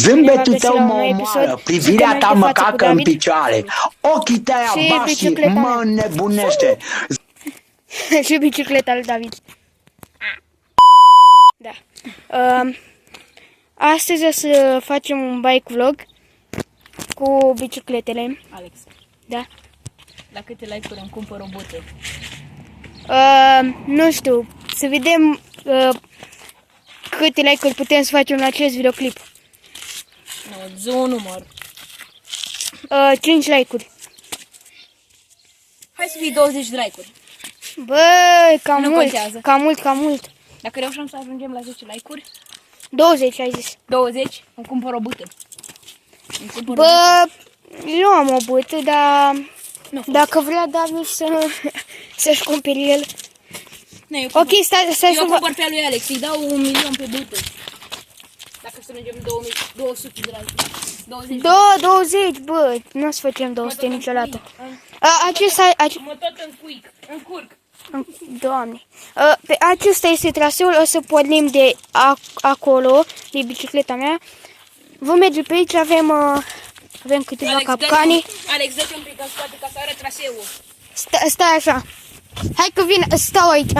Zâmbetul tău mă omoară, privirea ta mă cacă în picioare, ochii tăi abași mă înnebunește. Și bicicleta lui David. Da. Astăzi o să facem un bike vlog cu bicicletele. Alex. Da. La câte like-uri îmi cumpăr o botă? Nu știu. Să vedem câte like-uri putem să facem la acest videoclip. Nu, zi un număr. 5 like-uri. Hai să fie 20 de like-uri. Bă, cam Nu mult. contează. Cam mult. Dacă reușim să ajungem la 10 like-uri, 20 ai zis. 20, îmi cumpăr o bută. Bă, eu am o bută, dar Nu. dacă vrea David să-și cumpere el. Nu, eu Ok, stai să eu vă... cumpăr pe lui Alex, îi dau 1.000.000 pe bută. Dacă strângem 200 de like. 20. 20, bă, nu o să facem 200 niciodată. Acesta, Mă tot încurc. Doamne. Pe acesta este traseul, o să pornim de acolo, de bicicleta mea. Vom merge pe aici, avem câteva capcane. Alex, dă-te un pic în spate ca să arăt traseul. Stai așa. Hai că vin, stau aici.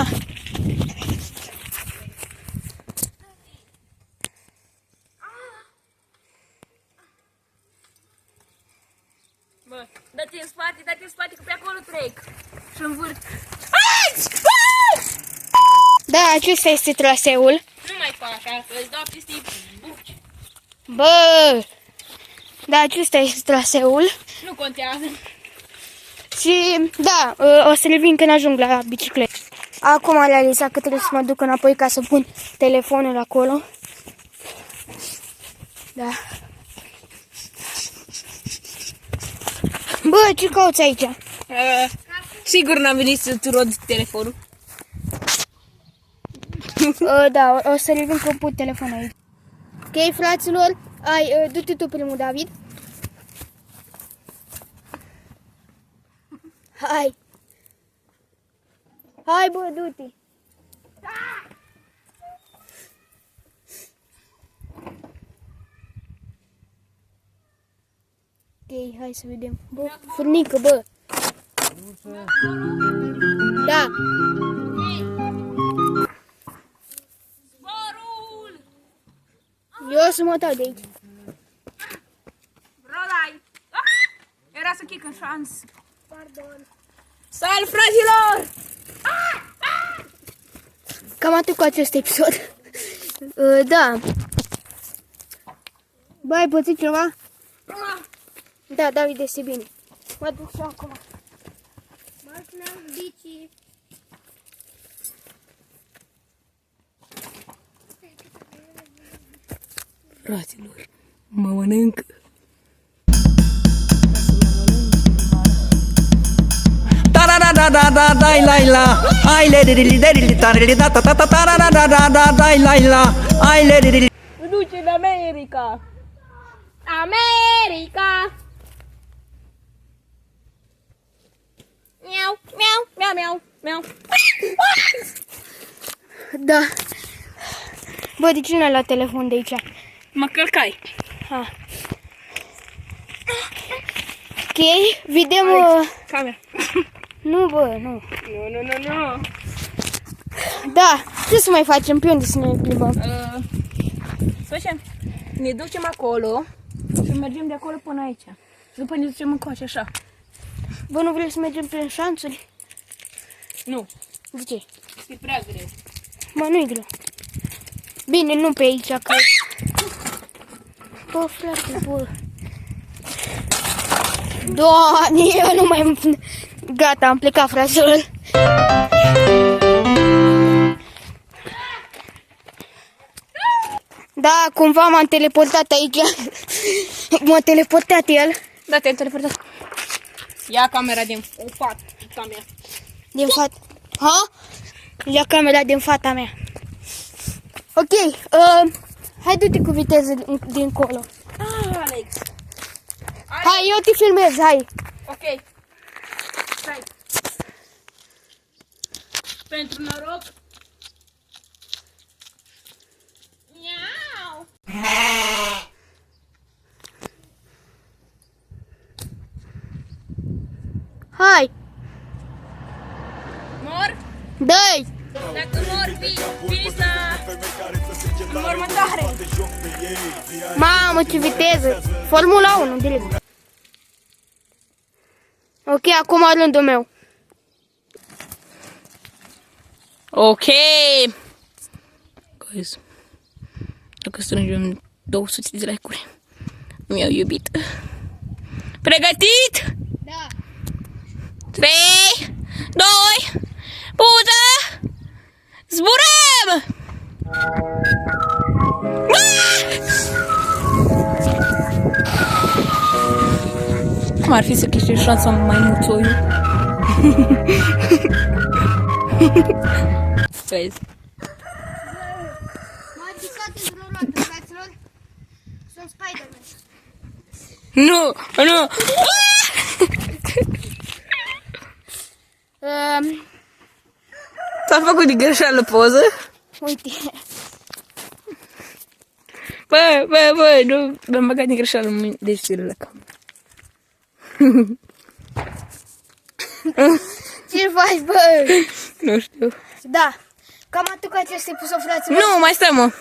Bă, dă-te în spate, că pe acolo trec. Și învârt. Da, acesta este traseul. Nu mai fac așa, că îți dau peste buci. Bă! Da, acesta este traseul. Nu contează. Și, da, o să revin când ajung la bicicletă. Acum am realizat că trebuie să mă duc înapoi ca să pun telefonul acolo. Da. Bă, ce cauți aici? Sigur n-am venit să-ți rod telefonul. Da, o să revin că pun telefonul aici. Ok, fraților, du-te tu primul, David. Hai. Hai, bă, du-te. Ok, hai să vedem. Bă, furnică, bă. Da. Zborul! Eu o să mă dau de aici. Rolai! Era să chic în șans. Pardon. Sal, fraților! Cam atât cu acest episod. Da. Bă, ai pățit ceva? Da, David, este bine. Mă duc și acum. Mașina bici. Fraților, mă mănânc. Dai la ai le da ta ta ta ta dai la ai le Mă duce în America. America! Miau, miau, miau, miau, miau. Da. Bă, de ce nu ai luat telefon de aici? Mă călcai. Ok, vedem... Camera. Nu, bă, nu. Nu. Da, ce să mai facem? Pe unde să ne plimbăm? Să facem. Ne ducem acolo și mergem de acolo până aici. Și după ne ducem încoace așa. Bă, nu vrei să mergem prin șanțuri? Nu. De ce? E prea greu. Mă, nu-i greu. Bine, nu pe aici, că... Bă, frate, bă. Doamne, eu nu mai... Gata, am plecat, fraților. Da, cumva m-am teleportat aici. M-a teleportat el. Da, te-ai teleportat. Ia camera din față. Camera. Din fața. Ha? Ia camera din fata mea. Ok, hai du-te cu viteză dincolo. Alex. Hai, eu te filmez, hai. Ok. Stai. Pentru noroc. Miau. Hai! Mor? Dă-i! Dacă mor, vii în mormântare. Mamă, ce viteză! Formula 1, direct. Ok, acum rândul meu. Ok. Guys, dacă strângem 200 de like-uri, mi-au iubit. Pregătit? Da. 3, 2, puză, zburăm! Cum ar fi să câștigi șansa mai mulțoiu? Vezi? M-a disat într-o roată, fraților. Sunt Spider-Man. Nu, nu! S-a făcut de greșeală poză? Uite. Bă, nu, mi-am băgat de greșeală degetele la cameră. Ce faci, bă? Nu știu. Da. Cam atât cu acest episod, fraților. Nu, mai stai, mă.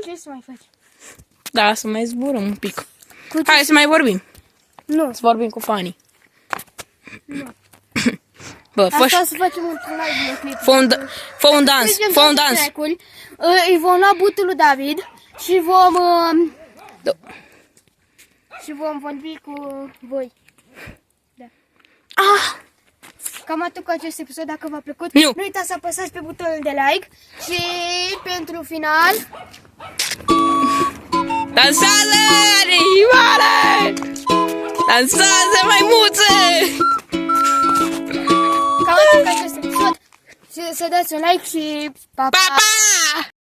Ce să mai faci? Da, să mai zburăm un pic. Cu ce? Hai să mai vorbim. Nu. Să vorbim cu fanii. Bă, Asta să facem într-un live clip. fă un dans, fă un dans. Îi vom lua butul lui David și vom vorbi cu voi. Da. Ah! Cam atât cu acest episod. Dacă v-a plăcut, Nu. nu uitați să apăsați pe butonul de like și pentru final Dansează, animale! Dansează, maimuțe! cam atât cu acest episod. Și să dați un like și pa, Pa, pa!